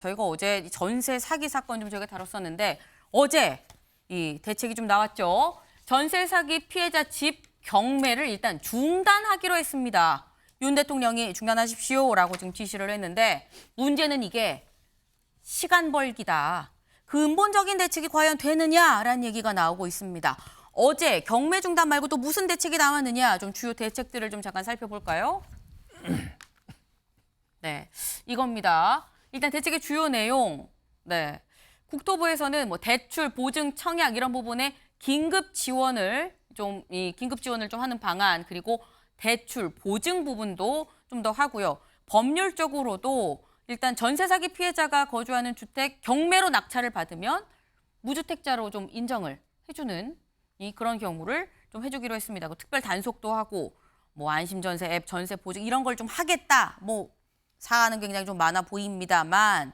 저희가 어제 전세 사기 사건 좀 저희가 다뤘었는데 어제 이 대책이 좀 나왔죠. 전세 사기 피해자 집 경매를 일단 중단하기로 했습니다. 윤 대통령이 중단하십시오라고 지금 지시를 했는데 문제는 이게 시간 벌기다. 근본적인 대책이 과연 되느냐라는 얘기가 나오고 있습니다. 어제 경매 중단 말고 또 무슨 대책이 나왔느냐 좀 주요 대책들을 좀 잠깐 살펴볼까요? 네, 이겁니다. 일단 대책의 주요 내용. 네, 국토부에서는 뭐 대출, 보증, 청약 이런 부분에 긴급 지원을 좀 하는 방안 그리고 대출, 보증 부분도 좀 더 하고요. 법률적으로도 일단 전세 사기 피해자가 거주하는 주택 경매로 낙찰을 받으면 무주택자로 좀 인정을 해주는 그런 경우를 좀 해주기로 했습니다. 특별 단속도 하고 뭐 안심전세 앱, 전세 보증 이런 걸 좀 하겠다. 뭐 사안은 굉장히 좀 많아 보입니다만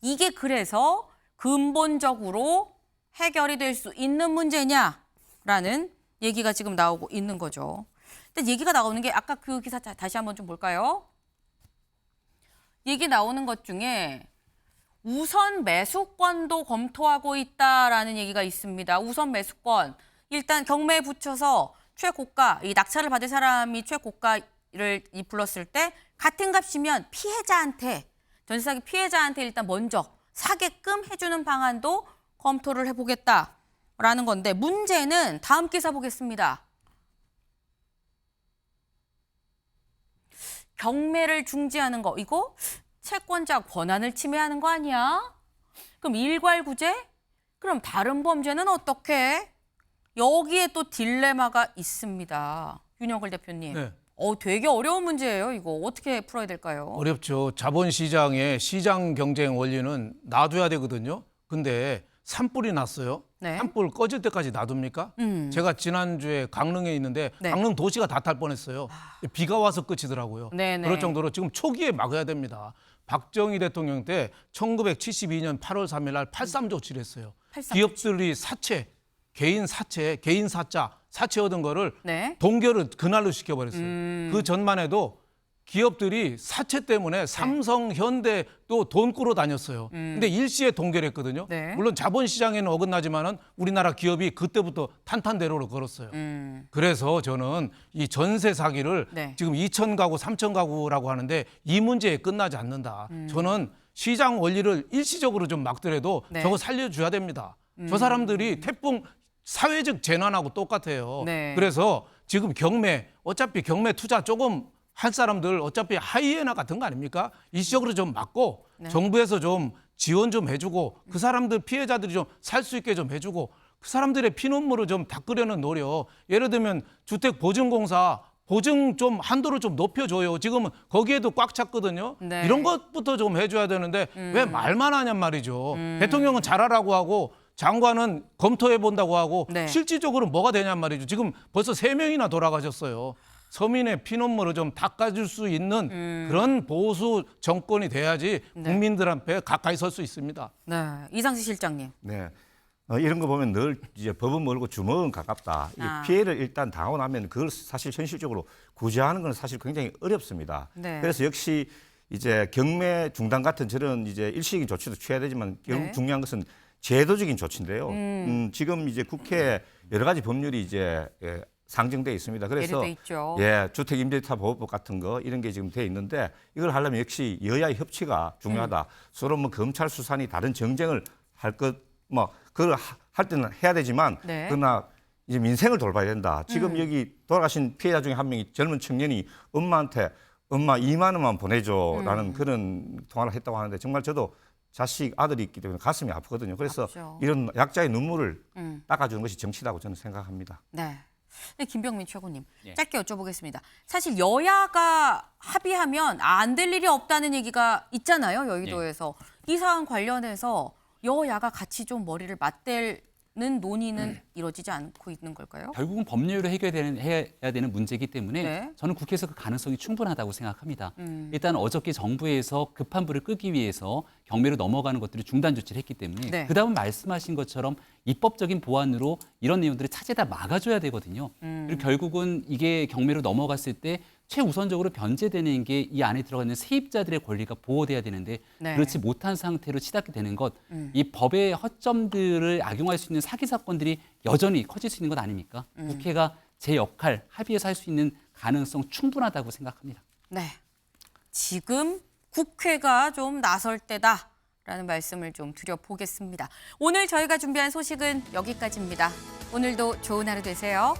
이게 그래서 근본적으로 해결이 될 수 있는 문제냐라는 얘기가 지금 나오고 있는 거죠. 근데 얘기가 나오는 게 아까 그 기사 다시 한번 좀 볼까요? 얘기 나오는 것 중에 우선 매수권도 검토하고 있다라는 얘기가 있습니다. 우선 매수권. 일단 경매에 붙여서 최고가, 이 낙찰을 받을 사람이 최고가를 불렀을 때 같은 값이면 피해자한테, 전세 사기 피해자한테 일단 먼저 사게끔 해주는 방안도 검토를 해보겠다라는 건데 문제는 다음 기사 보겠습니다. 경매를 중지하는 거 이거 채권자 권한을 침해하는 거 아니야? 그럼 일괄구제? 그럼 다른 범죄는 어떻게? 여기에 또 딜레마가 있습니다. 윤영걸 대표님. 네. 되게 어려운 문제예요. 이거 어떻게 풀어야 될까요? 어렵죠. 자본시장의 시장 경쟁 원리는 놔둬야 되거든요. 근데 산불이 났어요. 네. 산불 꺼질 때까지 놔둡니까? 제가 지난주에 강릉에 있는데 네. 강릉 도시가 다 탈 뻔했어요. 비가 와서 끝이더라고요. 네네. 그럴 정도로 지금 초기에 막아야 됩니다. 박정희 대통령 때 1972년 8월 3일 날 83 조치를 했어요. 83 기업들이 개인 사채 얻은 거를 네. 동결을 그날로 시켜버렸어요. 그 전만 해도 기업들이 사채 때문에 삼성, 현대 또 돈 꾸러 다녔어요. 근데 일시에 동결했거든요. 네. 물론 자본시장에는 어긋나지만은 우리나라 기업이 그때부터 탄탄대로를 걸었어요. 그래서 저는 이 전세 사기를 네. 지금 2천 가구, 3천 가구라고 하는데 이 문제에 끝나지 않는다. 저는 시장 원리를 일시적으로 좀 막더라도 네. 저거 살려줘야 됩니다. 저 사람들이 태풍 사회적 재난하고 똑같아요. 네. 그래서 지금 어차피 경매 투자 조금 할 사람들 어차피 하이에나 같은 거 아닙니까? 일시적으로 좀 막고 네. 정부에서 좀 지원 좀 해주고 그 사람들 피해자들이 좀 살 수 있게 좀 해주고 그 사람들의 피눈물을 좀 닦으려는 노력. 예를 들면 주택보증공사 보증 좀 한도를 좀 높여줘요. 지금은 거기에도 꽉 찼거든요. 네. 이런 것부터 좀 해줘야 되는데 왜 말만 하냔 말이죠. 대통령은 잘하라고 하고 장관은 검토해 본다고 하고 네. 실질적으로 뭐가 되냔 말이죠. 지금 벌써 3명이나 돌아가셨어요. 서민의 피눈물을 좀 닦아줄 수 있는 그런 보수 정권이 돼야지 국민들한테 가까이 설 수 있습니다. 네. 이상시 실장님. 네. 이런 거 보면 늘 이제 법은 멀고 주먹은 가깝다. 이 피해를 일단 당하고 나면 그걸 사실 현실적으로 구제하는 건 사실 굉장히 어렵습니다. 네. 그래서 역시 이제 경매 중단 같은 저런 이제 일시적인 조치도 취해야 되지만 결국 네. 중요한 것은 제도적인 조치인데요. 지금 이제 국회에 여러 가지 법률이 이제 상정돼 있습니다. 그래서 예류돼 있죠. 주택 임대차 보호법 같은 거 이런 게 지금 돼 있는데 이걸 하려면 역시 여야의 협치가 중요하다. 서로 뭐 검찰 수사니 다른 정쟁을 그걸 할 때는 해야 되지만 네. 그러나 이제 민생을 돌봐야 된다. 지금 여기 돌아가신 피해자 중에 한 명이 젊은 청년이 엄마한테 엄마 2만 원만 보내줘라는 그런 통화를 했다고 하는데 정말 저도 자식 아들이 있기 때문에 가슴이 아프거든요. 그래서 아프죠. 이런 약자의 눈물을 닦아주는 것이 정치라고 저는 생각합니다. 네. 근데 김병민 최고님 짧게 여쭤보겠습니다. 사실 여야가 합의하면 안 될 일이 없다는 얘기가 있잖아요. 여의도에서. 이 사안 관련해서 여야가 같이 좀 머리를 맞대는 논의는 이루어지지 않고 있는 걸까요? 결국은 법률로 해야 되는 문제이기 때문에 네. 저는 국회에서 그 가능성이 충분하다고 생각합니다. 일단 어저께 정부에서 급한 불을 끄기 위해서 경매로 넘어가는 것들을 중단 조치를 했기 때문에 네. 그다음 말씀하신 것처럼 입법적인 보완으로 이런 내용들을 차제다 막아줘야 되거든요. 그리고 결국은 이게 경매로 넘어갔을 때 최우선적으로 변제되는 게 이 안에 들어가 있는 세입자들의 권리가 보호돼야 되는데 네. 그렇지 못한 상태로 치닫게 되는 것, 이 법의 허점들을 악용할 수 있는 사기 사건들이 여전히 커질 수 있는 것 아닙니까? 국회가 제 역할 합의해서 할 수 있는 가능성 충분하다고 생각합니다. 네. 지금 국회가 좀 나설 때다라는 말씀을 좀 드려보겠습니다. 오늘 저희가 준비한 소식은 여기까지입니다. 오늘도 좋은 하루 되세요.